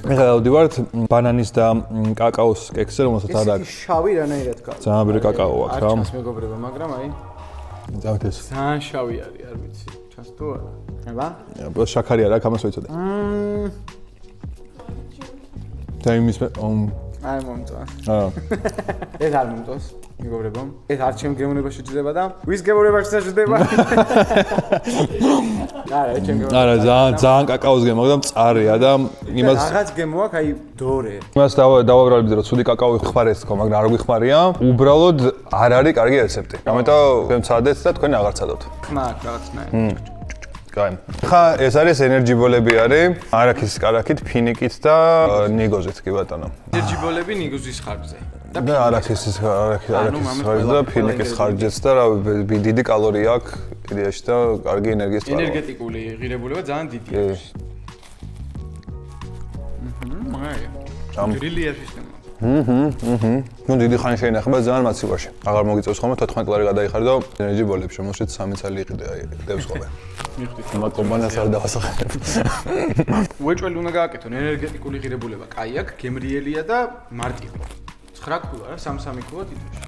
ეხლა დავდივართ ბანანის და კაკაოს კექსზე, რომელსაც არ აქვს. ეს შავი რანაირად გაქვს. ძალიან ბევრი კაკაო აქვს რა. არჩას მეგობრებო, მაგრამ აი ძავდეს. ძალიან შავი არის, არ ვიცი. ჩას თუ არა. აბა? შაქარი არ აქვს, ამას ვიცოდე. და იმის არ მომწონს. აა. ეს არ მომწონს, მეგობრებო. ეს არ ჩემ გემოვნებაში ჯდება და ვის გემოვნებაში შეჯდება? არა, ჩემ გემოვნებაში. არა, ძალიან კაკაოს გემო და მწარია და იმას რაღაც გემო აქვს, აი დორე. იმას დავაბრალებ რომ ცუდი კაკაო ხმარეს თქო, მაგრამ არ გვიხმარია. უბრალოდ არ არის კარგი რეცეპტი. ამიტომ თქვენ ცადეთ და თქვენ აღარ ცადოთ. ხმა აქვს რაღაცნაირად. კაი. ხა ეს არის ენერჯიბოლები არის, არაქის კარაქით, ფინიკით და ნიგოზით კი ბატონო. ენერჯიბოლები ნიგოზის ხარჯზე. და არაქის ხარჯზე და ფინიკის ხარჯზეც და რა დიდი კალორია აქვს იდეაში და კარგი ენერგიის წყარო. ენერგეტიკული ღირებულება ძალიან დიდია. მაგარია. გრილია სისტემა. ნუ დიდი ხანი შეინახება ძალიან მაცივარში. აღარ მოგიწევს ხოლმე 14 ლარი გადაიხარ და ენერჯიბოლებში რომელშიც 3 წელი იყიდე აი ყდებს ხოლმე. მიხდით. მაგ კომბანას არ დავასახელებ. უეჭველი უნდა გააკეთონ ენერგეტიკული ღირებულება. კაი აქვს, გემრიელია და მარტივი. 9 ქულა რა, 3-3 ქულა თითოეულში.